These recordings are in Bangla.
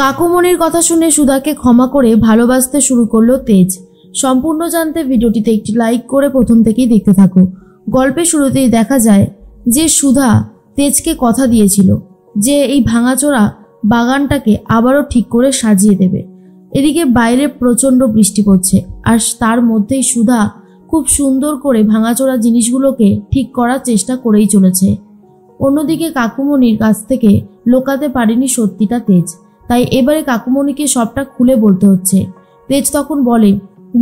কাকুমণির কথা শুনে সুধাকে ক্ষমা করে ভালোবাসতে শুরু করলো তেজ। সম্পূর্ণ জানতে ভিডিওটিতে একটি লাইক করে প্রথম থেকেই দেখতে থাকো। গল্পের শুরুতেই দেখা যায় যে সুধা তেজকে কথা দিয়েছিল যে এই ভাঙাচোরা বাগানটাকে আবারও ঠিক করে সাজিয়ে দেবে। এদিকে বাইরে প্রচণ্ড বৃষ্টি পড়ছে আর তার মধ্যেই সুধা খুব সুন্দর করে ভাঙাচোরা জিনিসগুলোকে ঠিক করার চেষ্টা করেই চলেছে। অন্যদিকে কাকুমণির কাছ থেকে লুকাতে পারেনি সত্যিটা তেজ, তাই এবারে কাকুমণিকে সবটা খুলে বলতে হচ্ছে। তেজ তখন বলে,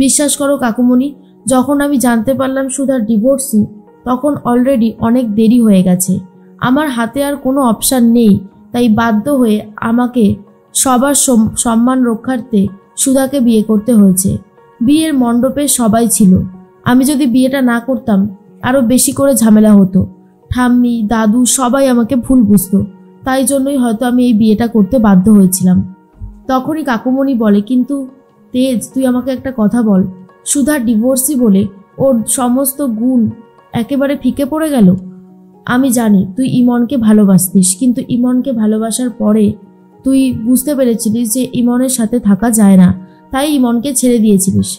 বিশ্বাস করো কাকুমণি, যখন আমি জানতে পারলাম সুধার ডিভোর্সি তখন অলরেডি অনেক দেরি হয়ে গেছে। আমার হাতে আর কোনো অপশান নেই, তাই বাধ্য হয়ে আমাকে সবার সম্মান রক্ষার্থে সুধাকে বিয়ে করতে হয়েছে। বিয়ের মণ্ডপে সবাই ছিল, আমি যদি বিয়েটা না করতাম আরও বেশি করে ঝামেলা হতো। ঠাম্মি দাদু সবাই আমাকে ভুল বুঝতো, তাই জন্যই হয়তো আমি এই বিয়েটা করতে বাধ্য হয়েছিলাম। তখনই কাকুমণি বলে, কিন্তু তেজ তুই আমাকে একটা কথা বল, সুধার ডিভোর্সি বলে ওর সমস্ত গুণ একেবারে ফিকে পড়ে গেল। আমি জানি তুই ইমনকে ভালোবাসতিস, কিন্তু ইমনকে ভালোবাসার পরে তুই বুঝতে পেরেছিলিস যে ইমনের সাথে থাকা যায় না, তাই ইমনকে ছেড়ে দিয়েছিলিস।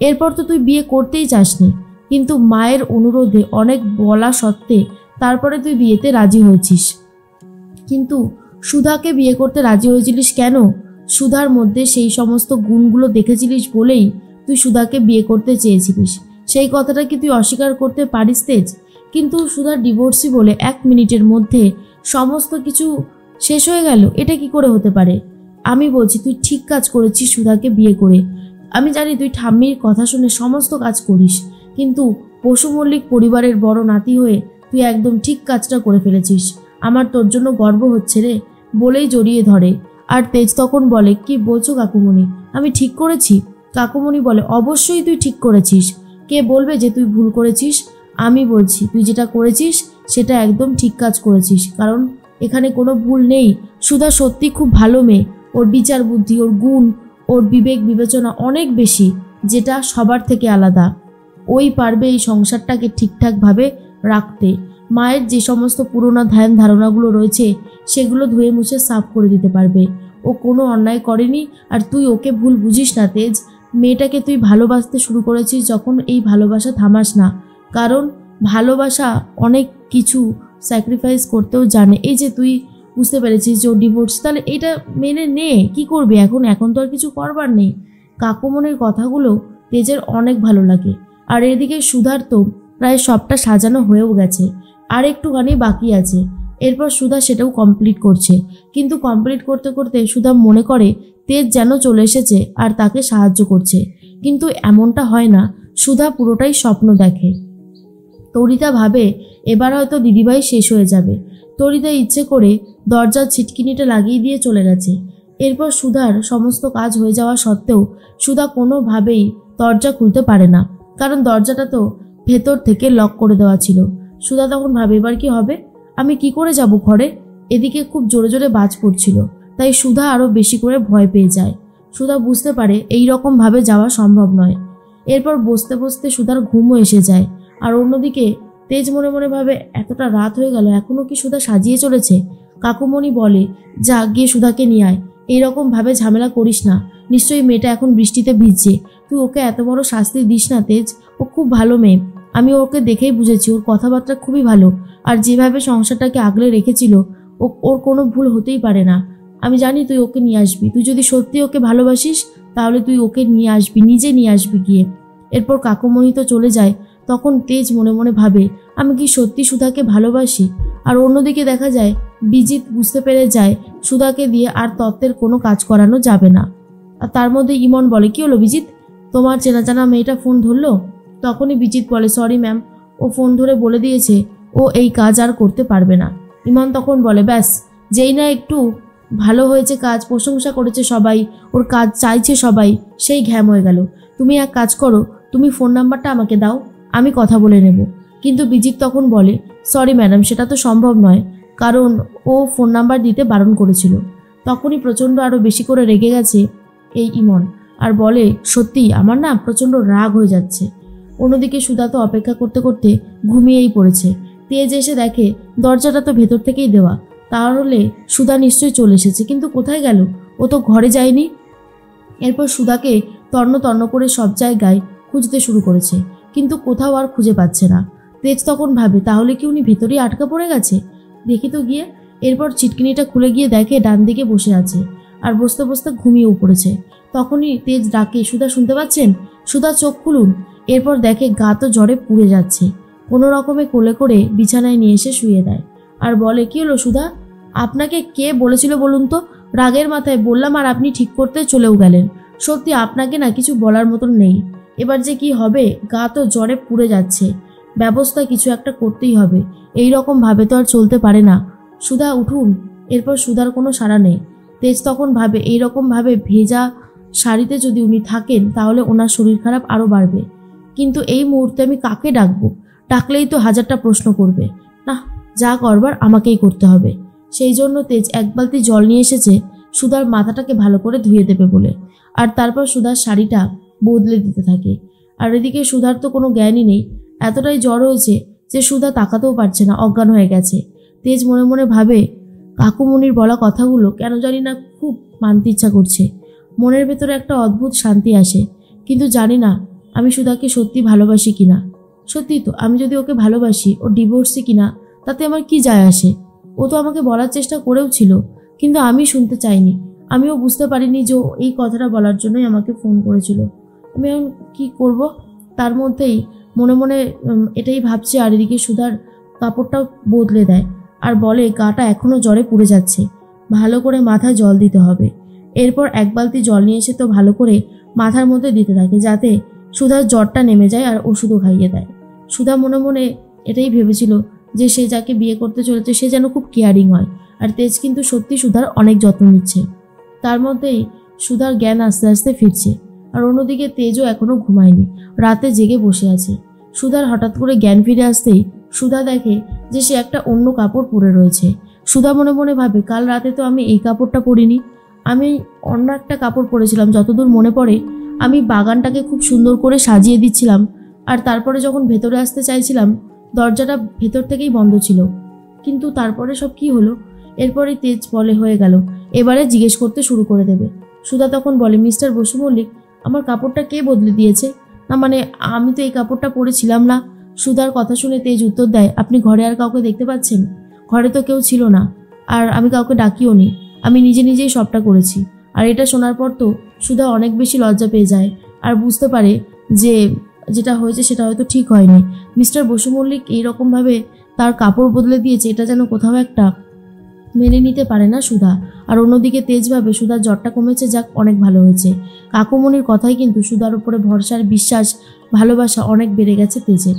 এরপর তো তুই বিয়ে করতেই চাসনি, কিন্তু মায়ের অনুরোধে অনেক বলা সত্ত্বে তারপরে তুই বিয়েতে রাজি হয়েছিস। কিন্তু সুধাকে বিয়ে করতে রাজি হয়েছিলিস কেন? সুধার মধ্যে সেই সমস্ত গুণগুলো দেখেছিলিস বলেই তুই সুধাকে বিয়ে করতে চেয়েছিলিস। সেই কথাটা কি তুই অস্বীকার করতে পারিস তেজ? কিন্তু সুধার ডিভোর্সি বলে 1 মিনিটের মধ্যে সমস্ত কিছু শেষ হয়ে গেল, এটা কি করে হতে পারে? আমি বলছি তুই ঠিক কাজ করেছিস সুধাকে বিয়ে করে। আমি জানি তুই ঠাম্মির কথা শুনে সমস্ত কাজ করিস, কিন্তু পশু মল্লিক পরিবারের বড় নাতি হয়ে তুই একদম ঠিক কাজটা করে ফেলেছিস। আমার তোর জন্য গর্ব হচ্ছে রে, বলেই জড়িয়ে ধরে। আর তেজ তখন বলে, কি বলছো কাকুমণি, আমি ঠিক করেছি? কাকুমণি বলে, অবশ্যই তুই ঠিক করেছিস, কে বলবে যে তুই ভুল করেছিস? আমি বলছি তুই যেটা করেছিস সেটা একদম ঠিক কাজ করেছিস, কারণ এখানে কোনো ভুল নেই। সুধা সত্যি খুব ভালো মেয়ে, ওর বিচার বুদ্ধি, ওর গুণ, ওর বিবেক বিবেচনা অনেক বেশি, যেটা সবার থেকে আলাদা। ওই পারবে এই সংসারটাকে ঠিকঠাকভাবে রাখতে। মায়ের যে সমস্ত পুরোনো ধ্যান ধারণাগুলো রয়েছে সেগুলো ধুয়ে মুছে সাফ করে দিতে পারবে। ও কোনো অন্যায় করেনি, আর তুই ওকে ভুল বুঝিস না তেজ। মেয়েটাকে তুই ভালোবাসতে শুরু করেছিস যখন, এই ভালোবাসা থামাস না, কারণ ভালোবাসা অনেক কিছু স্যাক্রিফাইস করতেও জানে। এই যে তুই বুঝতে পেরেছিস যে ও ডিভোর্স, তাহলে এটা মেনে নে, কি করবি এখন তো আর কিছু করবার নেই। কাকুমণির কথাগুলো তেজের অনেক ভালো লাগে। আর এদিকে সুধার তো প্রায় সবটা সাজানো হয়েও গেছে, আর একটুখানি বাকি আছে। এরপর সুধা সেটাও কমপ্লিট করছে, কিন্তু কমপ্লিট করতে করতে সুধা মনে করে তেজ যেন চলে এসেছে আর তাকে সাহায্য করছে, কিন্তু এমনটা হয় না। সুধা পুরোটাই স্বপ্ন দেখে। তরিতা ভাবে এবার হয়তো দিদিভাই শেষ হয়ে যাবে। তরিতা ইচ্ছে করে দরজার ছিটকিনিটা লাগিয়ে দিয়ে চলে গেছে। এরপর সুধার সমস্ত কাজ হয়ে যাওয়া সত্ত্বেও সুধা কোনোভাবেই দরজা খুলতে পারে না, কারণ দরজাটা তো ভেতর থেকে লক করে দেওয়া ছিল। সুধা তখন ভাবে, এবার কি হবে, আমি কি করে যাব ঘরে? এদিকে খুব জোরে জোরে বাজ পড়ছিল, তাই সুধা আরও বেশি করে ভয় পেয়ে যায়। সুধা বুঝতে পারে এই রকমভাবে যাওয়া সম্ভব নয়। এরপর বসতে বসতে সুধার ঘুমও এসে যায়। আর অন্যদিকে তেজ মনে মনে ভাবে, এতটা রাত হয়ে গেল এখনও কি সুধা সাজিয়ে চলেছে? কাকুমণি বলে, যা গিয়ে সুধাকে নিয়ে আয়, এইরকমভাবে ঝামেলা করিস না, নিশ্চয়ই মেয়েটা এখন বৃষ্টিতে ভিজছে, তুই ওকে এত বড় শাস্তি দিস না তেজ। ও খুব ভালো মেয়ে, আমি ওকে দেখেই বুঝেছি, ওর কথাবার্তা খুবই ভালো, আর যেভাবে সংসারটাকে আগলে রেখেছিল ওর কোনো ভুল হতেই পারে না। আমি জানি তুই ওকে নিয়ে আসবি, তুই যদি সত্যি ওকে ভালোবাসিস তাহলে তুই ওকে নিয়ে আসবি, নিজে নিয়ে আসবি গিয়ে। এরপর কাকুমণি তো চলে যায়। তখন তেজ মনে মনে ভাবে, আমি কি সত্যি সুধাকে ভালোবাসি? আর অন্যদিকে দেখা যায় বিজিৎ বুঝতে পেরে যায় সুধাকে দিয়ে আর তত্ত্বের কোনো কাজ করানো যাবে না। আর তার মধ্যে ইমন বলে, কি হলো বিজিৎ, তোমার চেনা জানা মেয়েটা ফোন ধরলো? তখনই বিজিৎ বলে, সরি ম্যাম, ও ফোন ধরে বলে দিয়েছে ও এই কাজ আর করতে পারবে না। ইমন তখন বলে, ব্যাস, যেই না একটু ভালো হয়েছে কাজ, প্রশংসা করেছে সবাই, ওর কাজ চাইছে সবাই, সেই ঘ্যাম হয়ে গেল। তুমি এক কাজ করো, তুমি ফোন নাম্বারটা আমাকে দাও, আমি কথা বলে নেব। কিন্তু বিজিৎ তখন বলে, সরি ম্যাডাম, সেটা তো সম্ভব নয়, কারণ ও ফোন নাম্বার দিতে বারণ করেছিল। তখনই প্রচণ্ড আরও বেশি করে রেগে গেছে এই ইমন, আর বলে, সত্যি আমার না প্রচণ্ড রাগ হয়ে যাচ্ছে। অন্যদিকে সুধা তো অপেক্ষা করতে করতে ঘুমিয়েই পড়েছে। তেজ এসে দেখে দরজাটা তো ভেতর থেকেই দেওয়া, তাহলে সুধা নিশ্চয়ই চলে এসেছে, কিন্তু কোথায় গেল? ও তো ঘরে যায়নি। এরপর সুধাকে তন্ন তন্ন করে সব জায়গায় খুঁজতে শুরু করেছে, কিন্তু কোথাও আর খুঁজে পাচ্ছে না। তেজ তখন ভাবে তাহলে কি উনি ভেতরেই আটকা পড়ে গেছে, দেখি তো গিয়ে। এরপর চিটকিনিটা খুলে গিয়ে দেখে ডান দিকে বসে আছে আর বসতে বসতে ঘুমিয়েও পড়েছে। তখনই তেজ ডাকে, সুধা শুনতে পাচ্ছেন? সুধা চোখ খুলুন। এরপর দেখে গা তো জ্বরে পুড়ে যাচ্ছে। কোনো রকমে কোলে করে বিছানায় নিয়ে এসে শুয়ে দেয় আর বলে, কি হলো সুধা, আপনাকে কে বলেছিল বলুন তো? রাগের মাথায় বললাম আর আপনি ঠিক করতে চলেও গেলেন। সত্যি আপনাকে না কিছু বলার মতন নেই। এবার যে কি হবে, গা তো জ্বরে পুড়ে যাচ্ছে। ব্যবস্থা কিছু একটা করতেই হবে, এই রকম ভাবে তো আর চলতে পারে না। সুধা উঠুন। এরপর সুধার কোনো সাড়া নেই। তেজ তখন ভাবে এই রকম ভাবে ভেজা শাড়িতে যদি উনি থাকেন তাহলে ওনার শরীর খারাপ আরও বাড়বে। কিন্তু এই মুহূর্তে আমি কাকে ডাকবো? ডাকলেই তো হাজারটা প্রশ্ন করবে। না, যা করবার আমাকেই করতে হবে। সেই জন্য তেজ এক বালতি জল নিয়ে এসেছে সুধার মাথাটাকে ভালো করে ধুয়ে দেবে বলে। আর তারপর সুধার শাড়িটা বদলে দিতে থাকে। আর এদিকে সুধার তো কোনো জ্ঞানই নেই, এতটাই জ্বর হয়েছে যে সুধা তাকাতেও পারছে না, অজ্ঞান হয়ে গেছে। তেজ মনে মনে ভাবে, কাকুমণির বলা কথাগুলো কেন জানি না খুব মানতে ইচ্ছা করছে। মনের ভেতরে একটা অদ্ভুত শান্তি আসে, কিন্তু জানি না আমি সুধাকে সত্যি ভালোবাসি কিনা। সত্যি তো, আমি যদি ওকে ভালোবাসি, ও ডিভোর্সি কিনা, তাতে আমার কি যায় আসে? ও তো আমাকে বলার চেষ্টা করেও ছিল, কিন্তু আমি শুনতে চাইনি। আমিও বুঝতে পারিনি যে ও এই কথাটা বলার জন্যই আমাকে ফোন করেছিল। আমি এখন কী করব? তার মধ্যেই মনে মনে এটাই ভাবছি। আর এদিকে সুধার কাপড়টাও বদলে দেয় আর বলে, গাটা এখনও জ্বরে পুড়ে যাচ্ছে, ভালো করে মাথায় জল দিতে হবে। এরপর এক বালতি জল নিয়ে এসে তো ভালো করে মাথার মধ্যে দিতে থাকে, যাতে সুধার জ্বরটা নেমে যায় আর ওষুধও খাইয়ে দেয়। সুধা মনে মনে এটাই ভেবেছিল যে সে যাকে বিয়ে করতে চলেছে সে যেন খুব কেয়ারিং হয়। আর তেজ কিন্তু সত্যি সুধার অনেক যত্ন নিচ্ছে। তার মধ্যেই সুধার জ্ঞান আস্তে আস্তে ফিরছে। আর অন্যদিকে তেজও এখনও ঘুমায়নি, রাতে জেগে বসে আছে। সুধার হঠাৎ করে জ্ঞান ফিরে আসতেই সুধা দেখে যে সে একটা অন্য কাপড় পরে রয়েছে। সুধা মনে মনে ভাবে, কাল রাতে তো আমি এই কাপড়টা পরিনি, আমি অন্য একটা কাপড় পরেছিলাম। যতদূর মনে পড়ে আমি বাগানটাকে খুব সুন্দর করে সাজিয়ে দিচ্ছিলাম, আর তারপরে যখন ভেতরে আসতে চাইছিলাম দরজাটা ভেতর থেকেই বন্ধ ছিল। কিন্তু তারপরে সব কি হলো? এরপরে তেজ বলে, হয়ে গেল, এবারে জিজ্ঞেস করতে শুরু করে দেবে। সুধা তখন বলে, মিস্টার বসু মল্লিক, আমার কাপড়টা কে বদলে দিয়েছে? না মানে আমি তো এই কাপড়টা পরেছিলাম না। সুধার কথা শুনে তেজ উত্তর দেয়, আপনি ঘরে আর কাউকে দেখতে পাচ্ছেন? ঘরে তো কেউ ছিল না, আর আমি কাউকে ডাকিও নি, আমি নিজে নিজেই সবটা করেছি। আর এটা শোনার পর তো সুধা অনেক বেশি লজ্জা পেয়ে যায় আর বুঝতে পারে যে যেটা হয়েছে সেটা হয়তো ঠিক হয়নি। মিস্টার বসু মল্লিক এইরকমভাবে তার কাপড় বদলে দিয়েছে, এটা যেন কোথাও একটা মেনে নিতে পারে না সুধা। আর অন্যদিকে তেজ ভাবে সুধার জ্বরটা কমেছে, যাক অনেক ভালো হয়েছে। কাকুমণির কথাই কিন্তু সুধার উপরে ভরসার বিশ্বাস, ভালোবাসা অনেক বেড়ে গেছে তেজের।